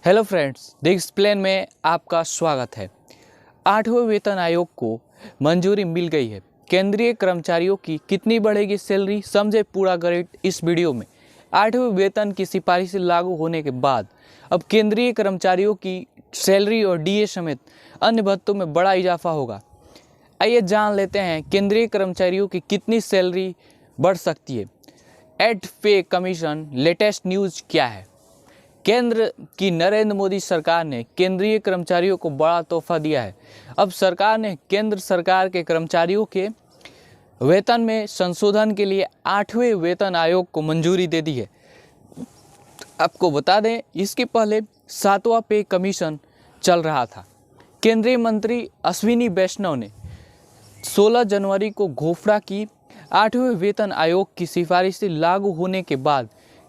Hello friends, the explain में आपका स्वागत है। 8वें वेतन आयोग को मंजूरी मिल गई है। केंद्रीय कर्मचारियों की कितनी बढ़ेगी सैलरी, समझे पूरा गणित इस वीडियो में। 8वें वेतन की सिफारिश लागू होने के बाद अब केंद्रीय कर्मचारियों की सैलरी और डीए समेत अन्य भत्तों में बड़ा इजाफा होगा। आइए जान लेते हैं केंद्रीय कर्मचारियों की कितनी सैलरी बढ़ सकती है। 8 पे कमीशन लेटेस्ट न्यूज़ क्या है। केंद्र की नरेंद्र मोदी सरकार ने केंद्रीय कर्मचारियों को बड़ा तोहफा दिया है। अब सरकार ने केंद्र सरकार के कर्मचारियों के वेतन में संशोधन के लिए 8वें वेतन आयोग को मंजूरी दे दी है। आपको बता दें, इसके पहले 7वां पे कमीशन चल रहा था। केंद्रीय मंत्री अश्विनी वैष्णव ने 16 जनवरी को घोषणा की 8वें वेतन आयोग की सिफारिश लागू होने के बाद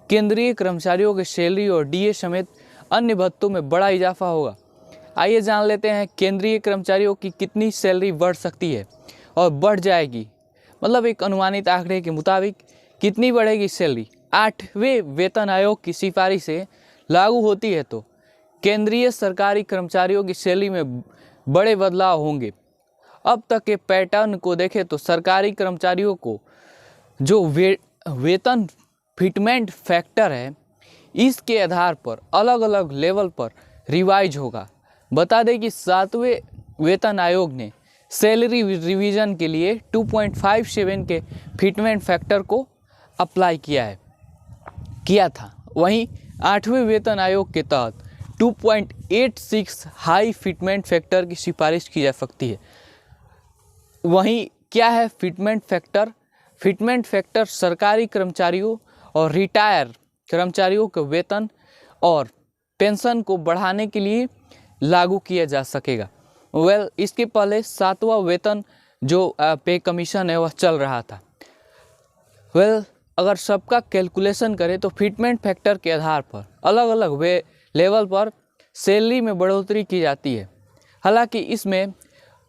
केंद्रीय कर्मचारियों के सैलरी और डीए समेत अन्य भत्तों में बड़ा इजाफा होगा। आइए जान लेते हैं केंद्रीय कर्मचारियों की कितनी सैलरी बढ़ सकती है और बढ़ जाएगी। मतलब एक अनुमानित आंकड़े के मुताबिक कितनी बढ़ेगी सैलरी। 8वें वेतन आयोग की सिफारिश से लागू होती है तो केंद्रीय सरकारी कर्मचारियों की सैलरी में बड़े बदलाव होंगे। अब तक के पैटर्न को देखें तो सरकारी कर्मचारियों को जो वेतन फिटमेंट फैक्टर है, इसके आधार पर अलग अलग लेवल पर रिवाइज होगा। बता दें कि 7वें वेतन आयोग ने सैलरी रिवीजन के लिए 2.57 के फिटमेंट फैक्टर को अप्लाई किया था। वहीं 8वें वेतन आयोग के तहत 2.86 हाई फिटमेंट फैक्टर की सिफारिश की जा सकती है। वहीं क्या है फिटमेंट फैक्टर? फिटमेंट फैक्टर सरकारी कर्मचारियों और रिटायर कर्मचारियों के वेतन और पेंशन को बढ़ाने के लिए लागू किया जा सकेगा। इसके पहले 7वां वेतन जो पे कमीशन है वह चल रहा था। अगर सबका कैलकुलेशन करें तो फिटमेंट फैक्टर के आधार पर अलग अलग लेवल पर सैलरी में बढ़ोतरी की जाती है। हालांकि इसमें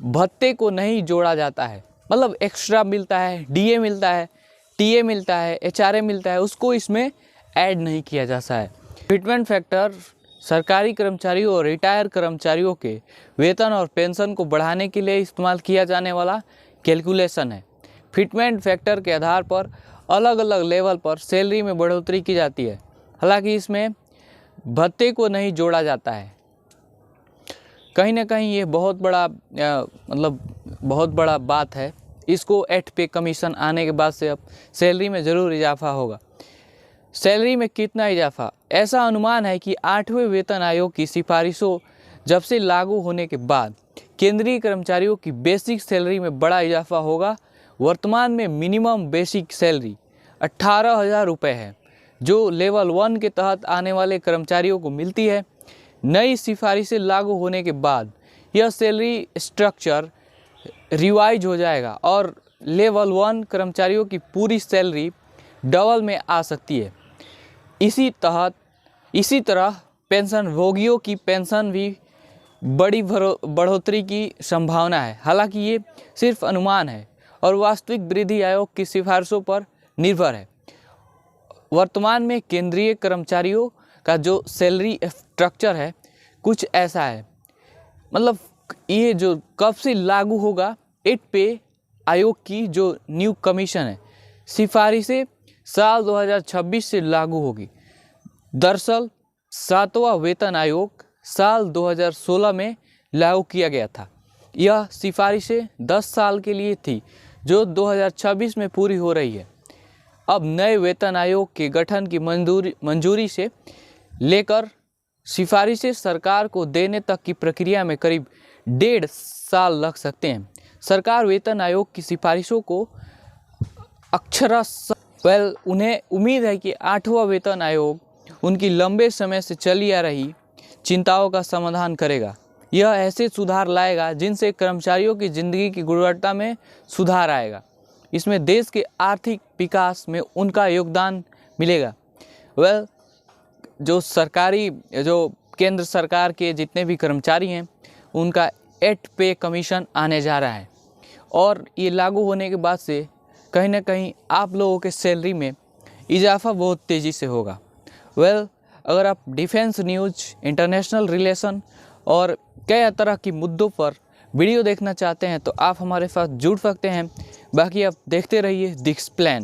भत्ते को नहीं जोड़ा जाता है, मतलब एक्स्ट्रा मिलता है, डीए मिलता है, टीए मिलता है, एचआरए मिलता है, उसको इसमें ऐड नहीं किया जाता है। फिटमेंट फैक्टर सरकारी कर्मचारियों और रिटायर कर्मचारियों के वेतन और पेंशन को बढ़ाने के लिए इस्तेमाल किया जाने वाला कैलकुलेशन है। फिटमेंट फैक्टर के आधार पर अलग अलग लेवल पर सैलरी में बढ़ोतरी की जाती है। हालांकि इसमें भत्ते को नहीं जोड़ा जाता है। कहीं ना कहीं ये बहुत बड़ा बात है। इसको 8 पे कमीशन आने के बाद से अब सैलरी में ज़रूर इजाफा होगा। सैलरी में कितना इजाफा? ऐसा अनुमान है कि 8वें वेतन आयोग की सिफारिशों जब से लागू होने के बाद केंद्रीय कर्मचारियों की बेसिक सैलरी में बड़ा इजाफा होगा। वर्तमान में मिनिमम बेसिक सैलरी 18,000 रुपये है, जो लेवल 1 के तहत आने वाले कर्मचारियों को मिलती है। नई सिफारिशें लागू होने के बाद यह सैलरी स्ट्रक्चर रिवाइज हो जाएगा और लेवल 1 कर्मचारियों की पूरी सैलरी डबल में आ सकती है। इसी तरह पेंशन भोगियों की पेंशन भी बड़ी बढ़ोतरी की संभावना है। हालांकि ये सिर्फ अनुमान है और वास्तविक वृद्धि आयोग की सिफारिशों पर निर्भर है। वर्तमान में केंद्रीय कर्मचारियों का जो सैलरी स्ट्रक्चर है कुछ ऐसा है। मतलब ये जो कब से लागू होगा, 8 पे आयोग की जो न्यू कमीशन है, सिफारिशें साल 2026 से लागू होगी। दरअसल 7वां वेतन आयोग साल 2016 में लागू किया गया था। यह सिफारिशें 10 साल के लिए थी, जो 2026 में पूरी हो रही है। अब नए वेतन आयोग के गठन की मंजूरी से लेकर सिफारिशें सरकार को देने तक की प्रक्रिया में करीब 1.5 साल लग सकते हैं। सरकार वेतन आयोग की सिफारिशों को उन्हें उम्मीद है कि 8वां वेतन आयोग उनकी लंबे समय से चली आ रही चिंताओं का समाधान करेगा। यह ऐसे सुधार लाएगा जिनसे कर्मचारियों की ज़िंदगी की गुणवत्ता में सुधार आएगा। इसमें देश के आर्थिक विकास में उनका योगदान मिलेगा। जो केंद्र सरकार के जितने भी कर्मचारी हैं उनका 8 पे कमीशन आने जा रहा है और ये लागू होने के बाद से कहीं ना कहीं आप लोगों के सैलरी में इजाफा बहुत तेज़ी से होगा। अगर आप डिफेंस न्यूज, इंटरनेशनल रिलेशन और कई तरह की मुद्दों पर वीडियो देखना चाहते हैं तो आप हमारे साथ जुड़ सकते हैं। बाकी आप देखते रहिए द एक्सप्लेन।